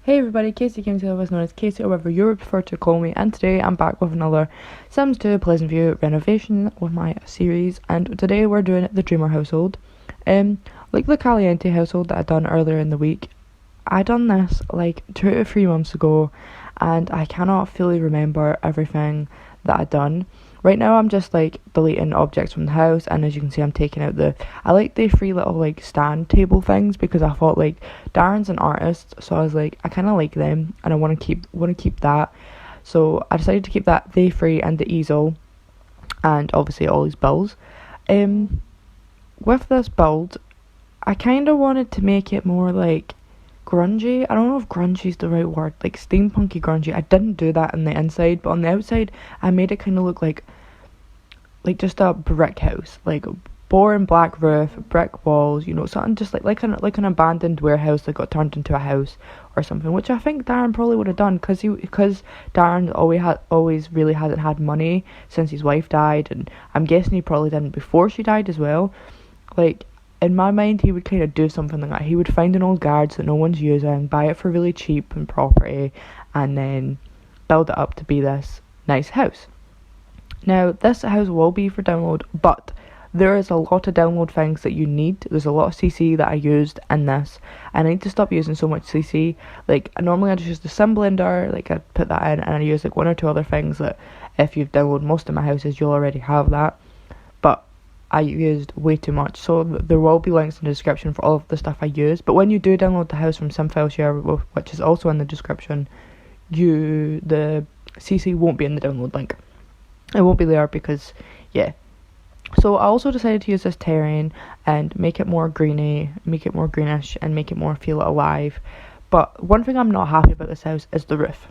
Hey everybody, Kayceedeegames, otherwise known as Kaycee, or whatever you would prefer to call me, and today I'm back with another Sims 2 Pleasantview renovation with my series, and today we're doing the Dreamer household. Like the Caliente household that I done earlier in the week, I done this like 2 to 3 months ago, and I cannot fully remember everything that I done. Right now I'm just like deleting objects from the house, and as you can see I'm taking out I like the 3 little like stand table things because I thought like Darren's an artist, so I was like I kind of like them and I want to keep that. So I decided to keep that, the 3 and the easel, and obviously all these bills. With this build, I kind of wanted to make it more like grungy. I don't know if grungy is the right word, like steampunky grungy. I didn't do that on the inside, but on the outside I made it kind of look like just a brick house, like boring black roof, brick walls, something just like an abandoned warehouse that got turned into a house or something, which I think Darren probably would have done because Darren always really hasn't had money since his wife died, and I'm guessing he probably didn't before she died as well. Like, in my mind, he would kind of do something like that. He would find an old garage that no one's using, buy it for really cheap and property, and then build it up to be this nice house. Now, this house will be for download, but there is a lot of download things that you need. There's a lot of CC that I used in this, and I need to stop using so much CC. Like, normally I just use the sim blender, like I put that in, and I use like 1 or 2 other things that if you've downloaded most of my houses, you'll already have that. But I used way too much, so there will be links in the description for all of the stuff I use. But when you do download the house from SimFileShare, which is also in the description, the CC won't be in the download link. It won't be there because, yeah. So I also decided to use this terrain and make it more greenish, and make it more feel alive. But one thing I'm not happy about this house is the roof.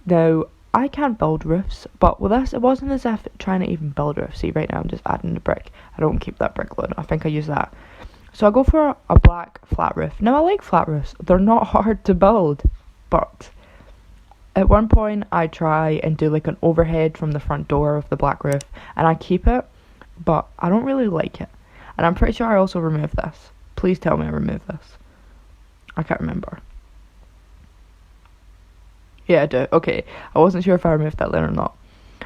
Now, I can't build roofs, but with this, it wasn't as if trying to even build roofs. See, right now I'm just adding the brick. I don't keep that brick load. I think I use that. So I go for a black flat roof. Now, I like flat roofs. They're not hard to build, but at one point I try and do like an overhead from the front door of the black roof, and I keep it, but I don't really like it. And I'm pretty sure I also removed this. Please tell me I removed this. I can't remember. Yeah, I do. Okay, I wasn't sure if I removed that then or not.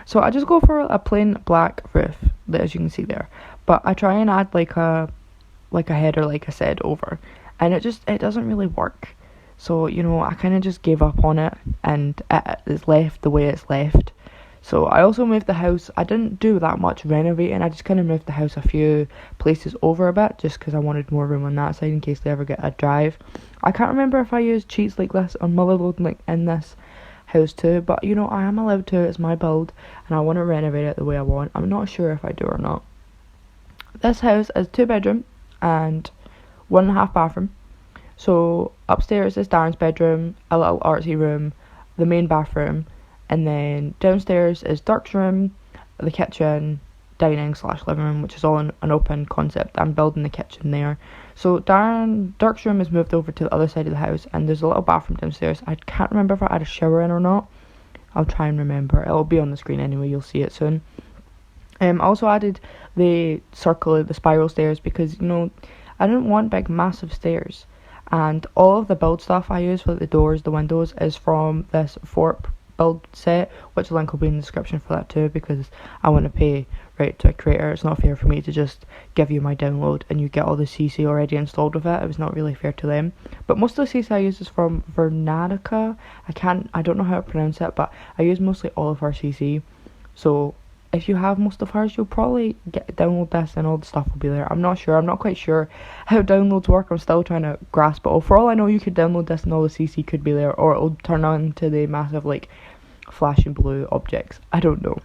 So I just go for a plain black roof, as you can see there. But I try and add like a header, like I said, over, and it doesn't really work. So I kind of just gave up on it, and it is left the way it's left. So I also moved the house. I didn't do that much renovating. I just kind of moved the house a few places over a bit, just because I wanted more room on that side in case they ever get a drive. I can't remember if I used cheats like this on Motherload like in this house too, but I am allowed to. It's my build, and I want to renovate it the way I want. I'm not sure if I do or not. This house is 2 bedroom and 1.5 bathroom. So upstairs is Darren's bedroom, a little artsy room, the main bathroom, and then downstairs is Dirk's room, the kitchen, dining / living room, which is all an open concept. I'm building the kitchen there. So Dirk's room is moved over to the other side of the house, and there's a little bathroom downstairs. I can't remember if I had a shower in or not. I'll try and remember. It'll be on the screen anyway, you'll see it soon. I also added the spiral stairs because, I didn't want big massive stairs. And all of the build stuff I use for the doors, the windows, is from this Fort build set, which link will be in the description for that too, because I want to pay right to a creator. It's not fair for me to just give you my download and you get all the CC already installed with it. It was not really fair to them. But most of the CC I use is from Vernatica. I don't know how to pronounce it, but I use mostly all of her CC. So if you have most of hers, you'll probably download this and all the stuff will be there. I'm not sure. I'm not quite sure how downloads work. I'm still trying to grasp it all. For all I know, you could download this and all the CC could be there, or it'll turn on into the massive like flashing blue objects. I don't know.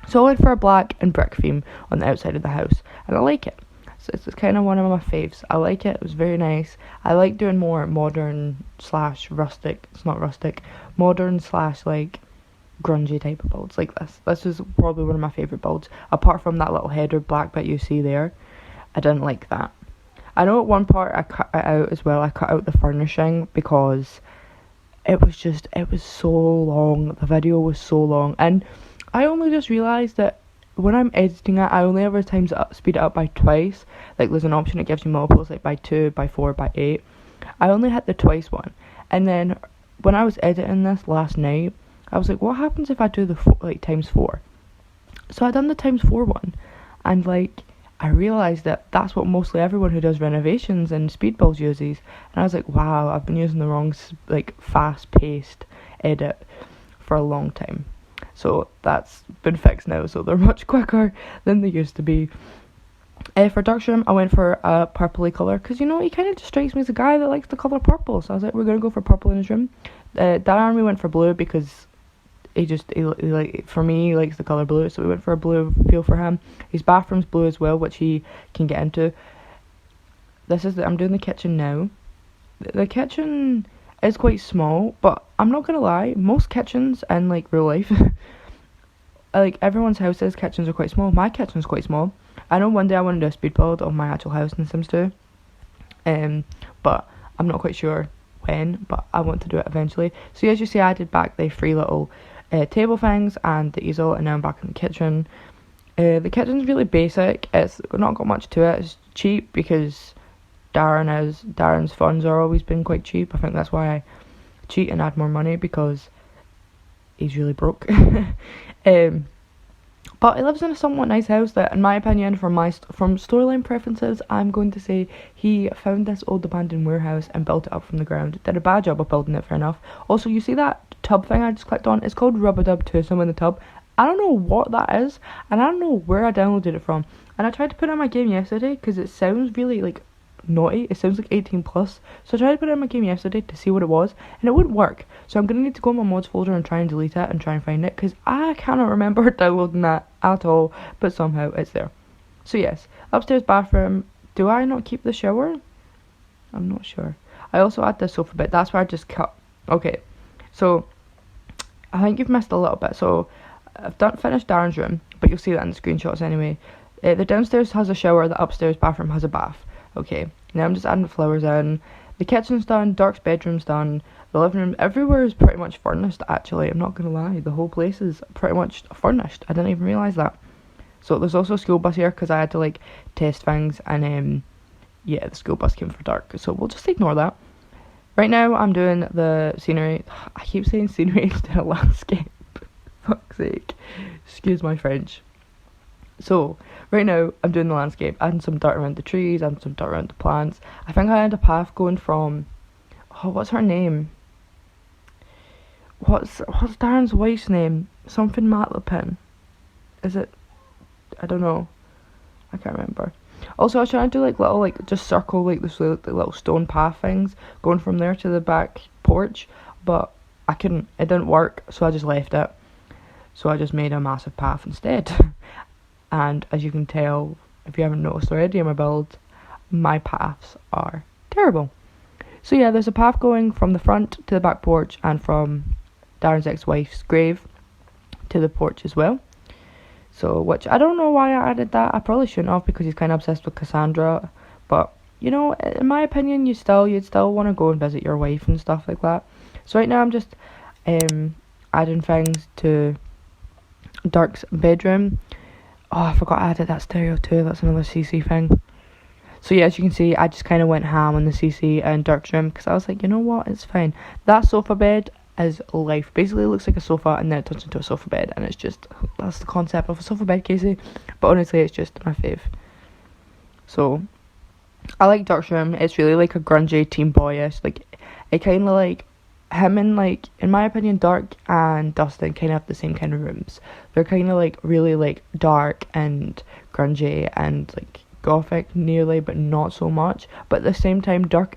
So I went for a black and brick theme on the outside of the house, and I like it. So it's kind of one of my faves. I like it. It was very nice. I like doing more modern / rustic. It's not rustic. Modern / like grungy type of builds like this. This is probably one of my favourite builds. Apart from that little header black bit you see there, I didn't like that. I know at one part I cut it out as well. I cut out the furnishing because it was so long. The video was so long, and I only just realised that when I'm editing it, I only ever speed it up by twice. Like there's an option that gives you multiples, like by 2, by 4, by 8. I only hit the twice one, And then when I was editing this last night, I was like, what happens if I do the times 4? So I done the times 4 one, and like I realised that that's what mostly everyone who does renovations and speed builds uses. And I was like, wow, I've been using the wrong like fast paced edit for a long time. So that's been fixed now, so they're much quicker than they used to be. For Darkstream, I went for a purpley colour, because you know, he kind of just strikes me as a guy that likes the colour purple. So I was like, we're going to go for purple in his room. Darren, we went for blue because he like, for me, he likes the colour blue, so we went for a blue feel for him. His bathroom's blue as well, which he can get into. I'm doing the kitchen now. The kitchen is quite small, but I'm not gonna lie, most kitchens in like real life, like everyone's houses, kitchens are quite small. My kitchen's quite small. I know one day I want to do a speed build of my actual house in Sims 2, but I'm not quite sure when, but I want to do it eventually. So as you see, I did back the 3 little table things and the easel, and now I'm back in the kitchen. The kitchen's really basic. It's not got much to it. It's cheap because Darren's funds are always been quite cheap. I think that's why I cheat and add more money, because he's really broke. But he lives in a somewhat nice house that, in my opinion, from storyline preferences, I'm going to say he found this old abandoned warehouse and built it up from the ground. Did a bad job of building it, fair enough. Also, you see that tub thing I just clicked on? It's called Rub-a-Dub Twosome in the tub. I don't know what that is, and I don't know where I downloaded it from. And I tried to put it in my game yesterday because it sounds really like naughty. It sounds like 18 plus. So I tried to put it in my game yesterday to see what it was, and it wouldn't work. So I'm gonna need to go in my mods folder and try and delete it and try and find it, because I cannot remember downloading that at all, but somehow it's there. So yes, upstairs bathroom. Do I not keep the shower? I'm not sure. I also add the sofa bit. That's where I just cut. Okay, so I think you've missed a little bit. So I've finished Darren's room, but you'll see that in the screenshots anyway. The downstairs has a shower. The upstairs bathroom has a bath. Okay, now I'm just adding the flowers in. The kitchen's done, Dark's bedroom's done, the living room, everywhere is pretty much furnished actually, I'm not gonna lie. The whole place is pretty much furnished. I didn't even realise that. So there's also a school bus here, because I had to like test things, and yeah, the school bus came for Dark, so we'll just ignore that. Right now I'm doing the scenery. I keep saying scenery instead of landscape. Fuck's sake. Excuse my French. So, right now, I'm doing the landscape, adding some dirt around the trees, adding some dirt around the plants. I think I had a path going from, what's her name? What's Darren's wife's name? Something Matlapin. Is it? I don't know. I can't remember. Also, I was trying to do like little, like just circle like this little stone path things going from there to the back porch, but I couldn't. It didn't work, so I just left it. So I just made a massive path instead. And as you can tell, if you haven't noticed already in my build, my paths are terrible. So yeah, there's a path going from the front to the back porch, and from Darren's ex-wife's grave to the porch as well. So, which I don't know why I added that. I probably shouldn't have, because he's kind of obsessed with Cassandra. But, you know, in my opinion, you'd still want to go and visit your wife and stuff like that. So right now I'm just adding things to Dark's bedroom. Oh, I forgot I added that stereo too. That's another CC thing. So yeah, as you can see, I just kind of went ham on the CC and Dark's room, because I was like, you know what, it's fine. That sofa bed is life. Basically, it looks like a sofa, and then it turns into a sofa bed, and it's just, that's the concept of a sofa bed, Casey. But honestly, it's just my fave. So, I like Dark's room. It's really like a grungy, teen boyish. Like, it kind of like, him and like, in my opinion, Dark and Dustin kind of have the same kind of rooms. They're kind of like really like dark and grungy and like gothic nearly, but not so much. But at the same time, Dark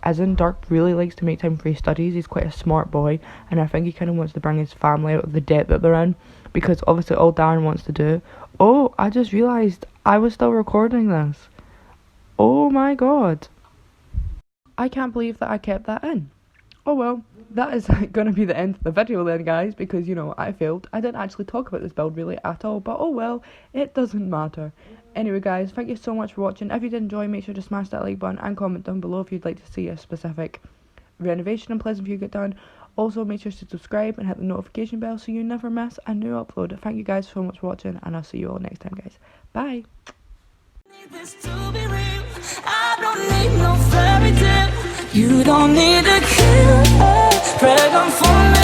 really likes to make time for his studies. He's quite a smart boy, and I think he kind of wants to bring his family out of the debt that they're in, because obviously all Darren wants to do. Oh, I just realised I was still recording this. Oh my god, I can't believe that I kept that in. Oh well, that is going to be the end of the video then, guys, because, you know, I failed. I didn't actually talk about this build really at all, but oh well, it doesn't matter. Anyway, guys, thank you so much for watching. If you did enjoy, make sure to smash that like button and comment down below if you'd like to see a specific renovation in Pleasantview get done. Also, make sure to subscribe and hit the notification bell so you never miss a new upload. Thank you guys so much for watching, and I'll see you all next time, guys. Bye! You don't need a killer. Pregunto